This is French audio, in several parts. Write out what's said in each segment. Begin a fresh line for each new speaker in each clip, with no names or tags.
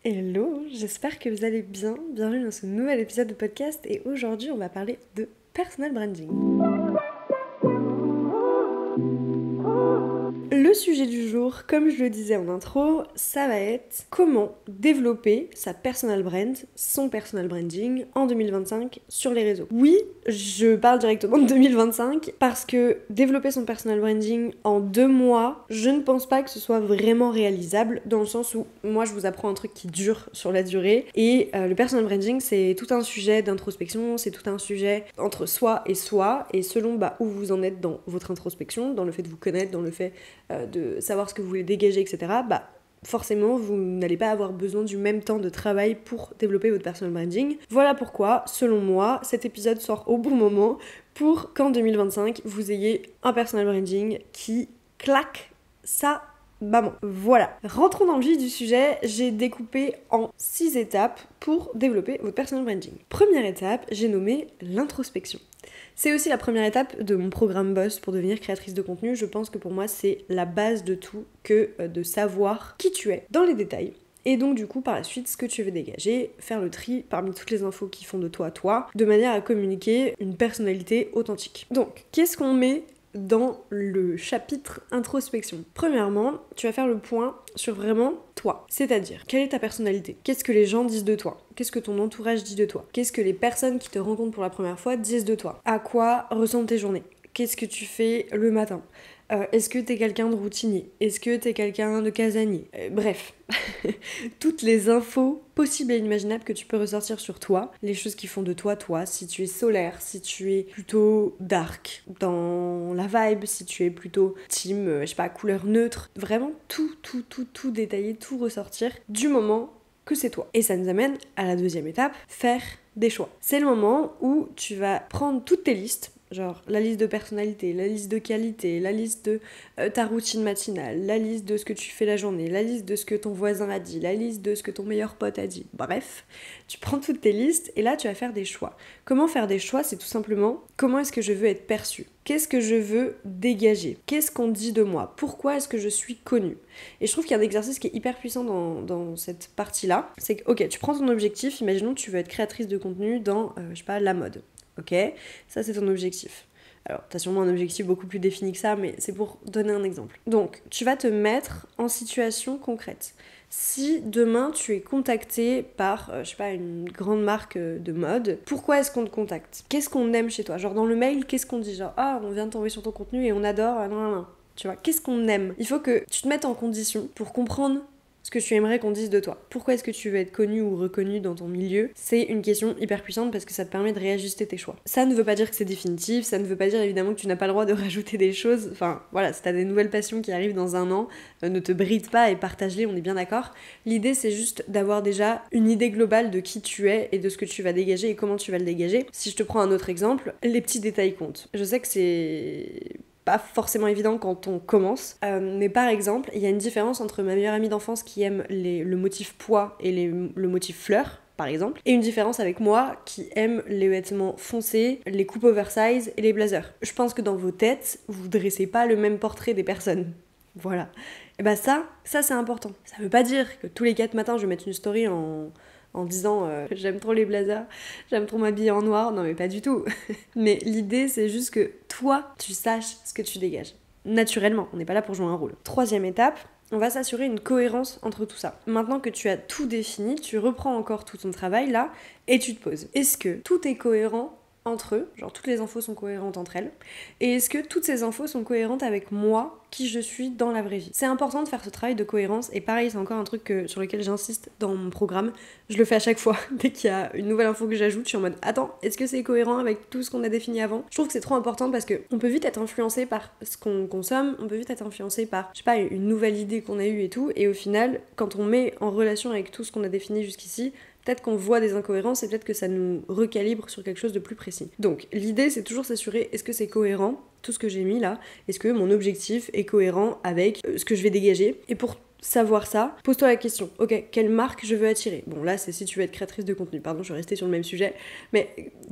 Hello, j'espère que vous allez bien. Bienvenue dans ce nouvel épisode de podcast et aujourd'hui on va parler de personal branding. Le sujet du jour, comme je le disais en intro, ça va être comment développer sa personal brand, son personal branding en 2025 sur les réseaux. Oui, je parle directement de 2025 parce que développer son personal branding en 2 mois, je ne pense pas que ce soit vraiment réalisable dans le sens où moi je vous apprends un truc qui dure sur la durée et le personal branding c'est tout un sujet d'introspection, c'est tout un sujet entre soi et selon où vous en êtes dans votre introspection, dans le fait de vous connaître, dans le fait de savoir ce que vous voulez dégager, etc., forcément, vous n'allez pas avoir besoin du même temps de travail pour développer votre personal branding. Voilà pourquoi, selon moi, cet épisode sort au bon moment pour qu'en 2025, vous ayez un personal branding qui claque ça. Maman. Voilà. Rentrons dans le vif du sujet, j'ai découpé en 6 étapes pour développer votre personal branding. Première étape, j'ai nommé l'introspection. C'est aussi la première étape de mon programme Boss pour devenir créatrice de contenu. Je pense que pour moi, c'est la base de tout que de savoir qui tu es dans les détails. Et donc du coup, par la suite, ce que tu veux dégager, faire le tri parmi toutes les infos qui font de toi, de manière à communiquer une personnalité authentique. Donc, qu'est-ce qu'on met dans le chapitre introspection? Premièrement, tu vas faire le point sur vraiment toi. C'est-à-dire, quelle est ta personnalité? Qu'est-ce que les gens disent de toi? Qu'est-ce que ton entourage dit de toi? Qu'est-ce que les personnes qui te rencontrent pour la première fois disent de toi? À quoi ressemblent tes journées? Qu'est-ce que tu fais le matin? Est-ce que t'es quelqu'un de routinier? Est-ce que t'es quelqu'un de casanier? Bref, toutes les infos possibles et inimaginables que tu peux ressortir sur toi, les choses qui font de toi, si tu es solaire, si tu es plutôt dark dans la vibe, si tu es plutôt team, couleur neutre, vraiment tout détailler, tout ressortir du moment que c'est toi. Et ça nous amène à la deuxième étape, faire des choix. C'est le moment où tu vas prendre toutes tes listes, genre la liste de personnalité, la liste de qualité, la liste de ta routine matinale, la liste de ce que tu fais la journée, la liste de ce que ton voisin a dit, la liste de ce que ton meilleur pote a dit. Bref, tu prends toutes tes listes et là tu vas faire des choix. Comment faire des choix? C'est tout simplement comment est-ce que je veux être perçue? Qu'est-ce que je veux dégager? Qu'est-ce qu'on dit de moi? Pourquoi est-ce que je suis connue? Et je trouve qu'il y a un exercice qui est hyper puissant dans cette partie-là. C'est que, ok, tu prends ton objectif, imaginons que tu veux être créatrice de contenu dans, la mode. Ok, ça c'est ton objectif. Alors, t'as sûrement un objectif beaucoup plus défini que ça, mais c'est pour donner un exemple. Donc, tu vas te mettre en situation concrète. Si demain tu es contacté par, une grande marque de mode, pourquoi est-ce qu'on te contacte? Qu'est-ce qu'on aime chez toi? Genre dans le mail, qu'est-ce qu'on dit? Genre, on vient de tomber sur ton contenu et on adore, non. Tu vois, qu'est-ce qu'on aime? Il faut que tu te mettes en condition pour comprendre ce que tu aimerais qu'on dise de toi. Pourquoi est-ce que tu veux être connu ou reconnu dans ton milieu? C'est une question hyper puissante parce que ça te permet de réajuster tes choix. Ça ne veut pas dire que c'est définitif, ça ne veut pas dire évidemment que tu n'as pas le droit de rajouter des choses. Enfin voilà, si t'as des nouvelles passions qui arrivent dans un an, ne te bride pas et partage-les, on est bien d'accord. L'idée c'est juste d'avoir déjà une idée globale de qui tu es et de ce que tu vas dégager et comment tu vas le dégager. Si je te prends un autre exemple, les petits détails comptent. Je sais que c'est pas forcément évident quand on commence, mais par exemple, il y a une différence entre ma meilleure amie d'enfance qui aime le motif pois et le motif fleurs, par exemple, et une différence avec moi qui aime les vêtements foncés, les coupes oversize et les blazers. Je pense que dans vos têtes, vous dressez pas le même portrait des personnes. Voilà. Et ça c'est important. Ça veut pas dire que tous les 4 matins je vais mettre une story en disant j'aime trop les blazers, j'aime trop m'habiller en noir, non mais pas du tout. Mais l'idée c'est juste que toi, tu saches ce que tu dégages. Naturellement, on n'est pas là pour jouer un rôle. Troisième étape, on va s'assurer une cohérence entre tout ça. Maintenant que tu as tout défini, tu reprends encore tout ton travail là et tu te poses. Est-ce que tout est cohérent entre eux, genre toutes les infos sont cohérentes entre elles, et est-ce que toutes ces infos sont cohérentes avec moi, qui je suis dans la vraie vie? C'est important de faire ce travail de cohérence, et pareil, c'est encore un truc sur lequel j'insiste dans mon programme, je le fais à chaque fois, dès qu'il y a une nouvelle info que j'ajoute, je suis en mode, attends, est-ce que c'est cohérent avec tout ce qu'on a défini avant? Je trouve que c'est trop important parce que on peut vite être influencé par ce qu'on consomme, on peut vite être influencé par, une nouvelle idée qu'on a eue et tout, et au final, quand on met en relation avec tout ce qu'on a défini jusqu'ici, peut-être qu'on voit des incohérences et peut-être que ça nous recalibre sur quelque chose de plus précis. Donc l'idée c'est toujours s'assurer, est-ce que c'est cohérent, tout ce que j'ai mis là, est-ce que mon objectif est cohérent avec ce que je vais dégager? Et pour savoir ça, pose-toi la question, ok, quelle marque je veux attirer? Bon là c'est si tu veux être créatrice de contenu, pardon, je vais rester sur le même sujet, mais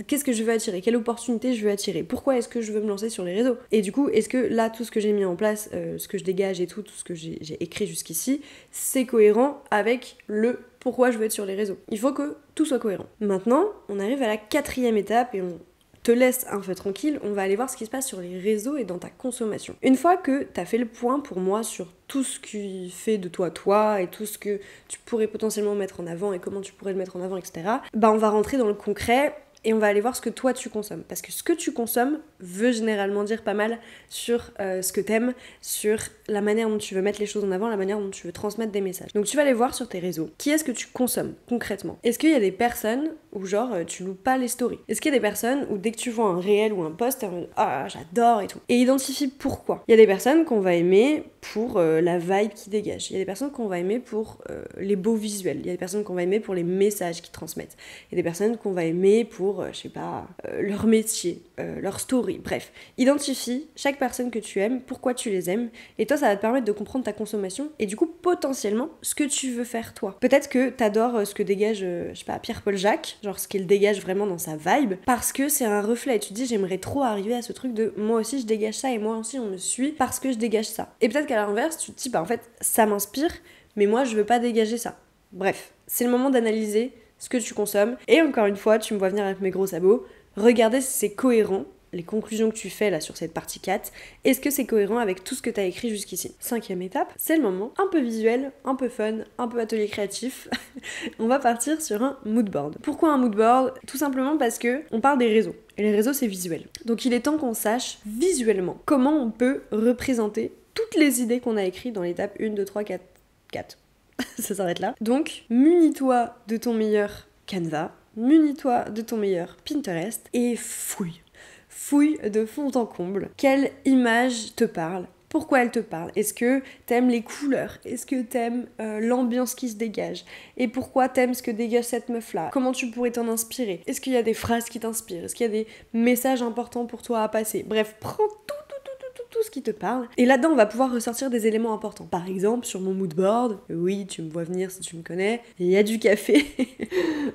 qu'est-ce que je veux attirer? Quelle opportunité je veux attirer? Pourquoi est-ce que je veux me lancer sur les réseaux? Et du coup, est-ce que là, tout ce que j'ai mis en place, ce que je dégage et tout ce que j'ai écrit jusqu'ici, c'est cohérent avec le pourquoi je veux être sur les réseaux? Il faut que tout soit cohérent. Maintenant, on arrive à la 4e étape et on te laisse un peu tranquille, on va aller voir ce qui se passe sur les réseaux et dans ta consommation. Une fois que t'as fait le point pour moi sur tout ce qui fait de toi toi et tout ce que tu pourrais potentiellement mettre en avant et comment tu pourrais le mettre en avant, etc., bah on va rentrer dans le concret et on va aller voir ce que toi tu consommes. Parce que ce que tu consommes veut généralement dire pas mal sur ce que t'aimes, sur la manière dont tu veux mettre les choses en avant, la manière dont tu veux transmettre des messages. Donc tu vas aller voir sur tes réseaux, qui est-ce que tu consommes concrètement? Est-ce qu'il y a des personnes où genre tu loupes pas les stories? Est-ce qu'il y a des personnes où dès que tu vois un réel ou un post, t'es en mode ah j'adore et tout? Et identifie pourquoi. Il y a des personnes qu'on va aimer pour la vibe qui dégage. Il y a des personnes qu'on va aimer pour les beaux visuels. Il y a des personnes qu'on va aimer pour les messages qu'ils transmettent. Il y a des personnes qu'on va aimer pour je sais pas, leur métier, leur story, bref. Identifie chaque personne que tu aimes, pourquoi tu les aimes, et toi ça va te permettre de comprendre ta consommation et du coup potentiellement ce que tu veux faire toi. Peut-être que t'adores ce que dégage, je sais pas, Pierre-Paul Jacques, genre ce qu'il dégage vraiment dans sa vibe, parce que c'est un reflet, et tu te dis j'aimerais trop arriver à ce truc de moi aussi je dégage ça et moi aussi on me suit parce que je dégage ça. Et peut-être qu'à l'inverse tu te dis bah en fait ça m'inspire, mais moi je veux pas dégager ça. Bref, c'est le moment d'analyser ce que tu consommes. Et encore une fois, tu me vois venir avec mes gros sabots, regardez si c'est cohérent, les conclusions que tu fais là sur cette partie 4, est-ce que c'est cohérent avec tout ce que tu as écrit jusqu'ici? 5e étape, c'est le moment un peu visuel, un peu fun, un peu atelier créatif. On va partir sur un mood board. Pourquoi un mood board? Tout simplement parce que on parle des réseaux. Et les réseaux, c'est visuel. Donc il est temps qu'on sache visuellement comment on peut représenter toutes les idées qu'on a écrites dans l'étape 1, 2, 3, 4. Ça s'arrête là. Donc, munis-toi de ton meilleur Canva, munis-toi de ton meilleur Pinterest et fouille. Fouille de fond en comble. Quelle image te parle? Pourquoi elle te parle? Est-ce que t'aimes les couleurs? Est-ce que t'aimes l'ambiance qui se dégage? Et pourquoi t'aimes ce que dégage cette meuf-là? Comment tu pourrais t'en inspirer? Est-ce qu'il y a des phrases qui t'inspirent? Est-ce qu'il y a des messages importants pour toi à passer? Bref, prends tout ce qui te parle. Et là-dedans, on va pouvoir ressortir des éléments importants. Par exemple, sur mon mood board, oui, tu me vois venir si tu me connais, il y a du café.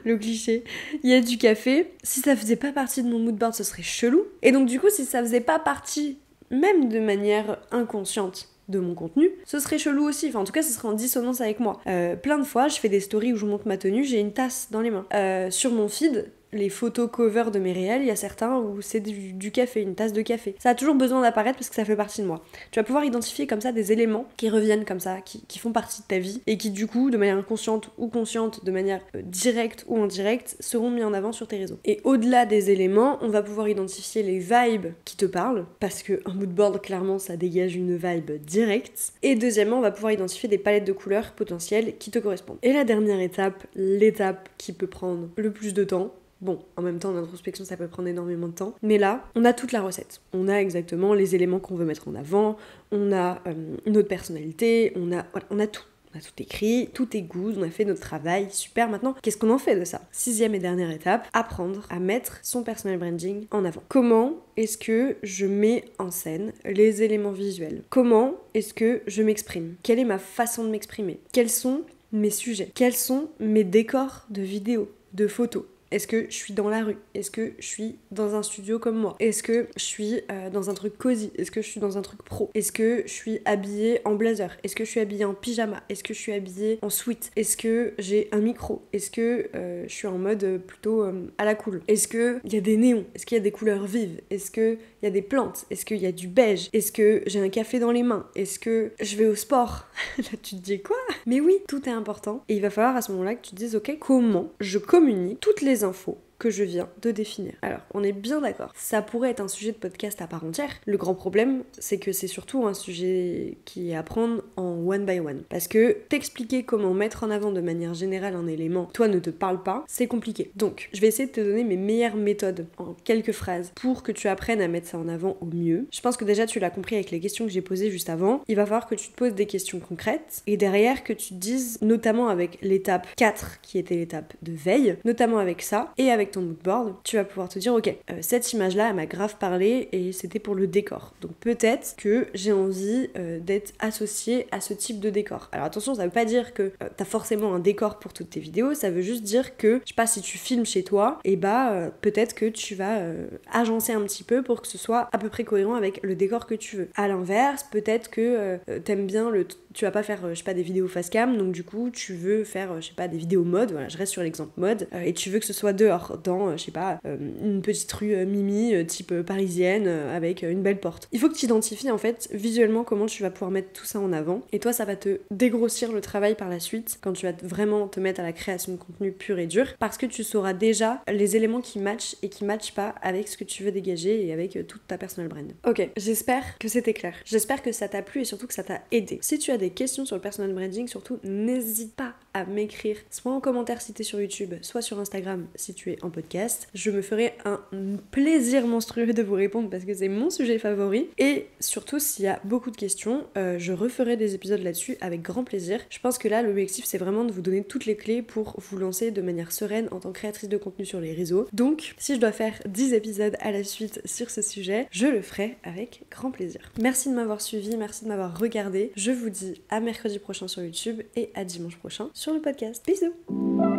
Le cliché. Il y a du café. Si ça faisait pas partie de mon mood board, ce serait chelou. Et donc, du coup, si ça faisait pas partie, même de manière inconsciente, de mon contenu, ce serait chelou aussi. Enfin, en tout cas, ce serait en dissonance avec moi. Plein de fois, je fais des stories où je montre ma tenue, j'ai une tasse dans les mains. Sur mon feed, les photos cover de mes réels, il y a certains où c'est du café, une tasse de café. Ça a toujours besoin d'apparaître parce que ça fait partie de moi. Tu vas pouvoir identifier comme ça des éléments qui reviennent comme ça, qui font partie de ta vie et qui du coup, de manière inconsciente ou consciente, de manière directe ou indirecte, seront mis en avant sur tes réseaux. Et au-delà des éléments, on va pouvoir identifier les vibes qui te parlent, parce que un mood board, clairement, ça dégage une vibe directe. Et deuxièmement, on va pouvoir identifier des palettes de couleurs potentielles qui te correspondent. Et la dernière étape, l'étape qui peut prendre le plus de temps, bon, en même temps, l'introspection, ça peut prendre énormément de temps. Mais là, on a toute la recette. On a exactement les éléments qu'on veut mettre en avant, on a notre personnalité, on a tout. On a tout écrit, tout est good, on a fait notre travail, super. Maintenant, qu'est-ce qu'on en fait de ça? 6e et dernière étape, apprendre à mettre son personal branding en avant. Comment est-ce que je mets en scène les éléments visuels? Comment est-ce que je m'exprime? Quelle est ma façon de m'exprimer? Quels sont mes sujets? Quels sont mes décors de vidéos, de photos? Est-ce que je suis dans la rue? Est-ce que je suis dans un studio comme moi? Est-ce que je suis dans un truc cosy? Est-ce que je suis dans un truc pro? Est-ce que je suis habillée en blazer? Est-ce que je suis habillée en pyjama? Est-ce que je suis habillée en sweat? Est-ce que j'ai un micro? Est-ce que je suis en mode plutôt à la cool? Est-ce qu'il y a des néons? Est-ce qu'il y a des couleurs vives? Est-ce qu'il y a des plantes? Est-ce qu'il y a du beige? Est-ce que j'ai un café dans les mains? Est-ce que je vais au sport? Là tu te dis quoi? Mais oui, tout est important. Et il va falloir à ce moment-là que tu te dises ok, comment je communique toutes les infos que je viens de définir. Alors, on est bien d'accord. Ça pourrait être un sujet de podcast à part entière. Le grand problème, c'est que c'est surtout un sujet qui est à prendre en one by one. Parce que t'expliquer comment mettre en avant de manière générale un élément, toi ne te parle pas, c'est compliqué. Donc, je vais essayer de te donner mes meilleures méthodes en quelques phrases pour que tu apprennes à mettre ça en avant au mieux. Je pense que déjà tu l'as compris avec les questions que j'ai posées juste avant. Il va falloir que tu te poses des questions concrètes et derrière que tu te dises, notamment avec l'étape 4 qui était l'étape de veille, notamment avec ça et avec ton mood board, tu vas pouvoir te dire ok, cette image-là, elle m'a grave parlé et c'était pour le décor. Donc peut-être que j'ai envie d'être associée à ce type de décor. Alors attention, ça veut pas dire que t'as forcément un décor pour toutes tes vidéos, ça veut juste dire que, je sais pas, si tu filmes chez toi, et peut-être que tu vas agencer un petit peu pour que ce soit à peu près cohérent avec le décor que tu veux. À l'inverse, peut-être que t'aimes bien tu vas pas faire, je sais pas, des vidéos face cam, donc du coup tu veux faire, je sais pas, des vidéos mode, voilà, je reste sur l'exemple mode, et tu veux que ce soit dehors, dans, je sais pas, une petite rue Mimi, type parisienne, avec une belle porte. Il faut que tu identifies en fait visuellement comment tu vas pouvoir mettre tout ça en avant, et toi ça va te dégrossir le travail par la suite, quand tu vas vraiment te mettre à la création de contenu pur et dur, parce que tu sauras déjà les éléments qui matchent et qui matchent pas avec ce que tu veux dégager et avec toute ta personal brand. Ok, j'espère que c'était clair. J'espère que ça t'a plu et surtout que ça t'a aidé. Si tu as des questions sur le personal branding, surtout n'hésite pas à m'écrire, soit en commentaire si t'es sur YouTube, soit sur Instagram si tu es en podcast. Je me ferai un plaisir monstrueux de vous répondre parce que c'est mon sujet favori. Et surtout, s'il y a beaucoup de questions, je referai des épisodes là-dessus avec grand plaisir. Je pense que là, l'objectif, c'est vraiment de vous donner toutes les clés pour vous lancer de manière sereine en tant que créatrice de contenu sur les réseaux. Donc, si je dois faire 10 épisodes à la suite sur ce sujet, je le ferai avec grand plaisir. Merci de m'avoir suivi, merci de m'avoir regardé. Je vous dis à mercredi prochain sur YouTube et à dimanche prochain sur le podcast. Bisous!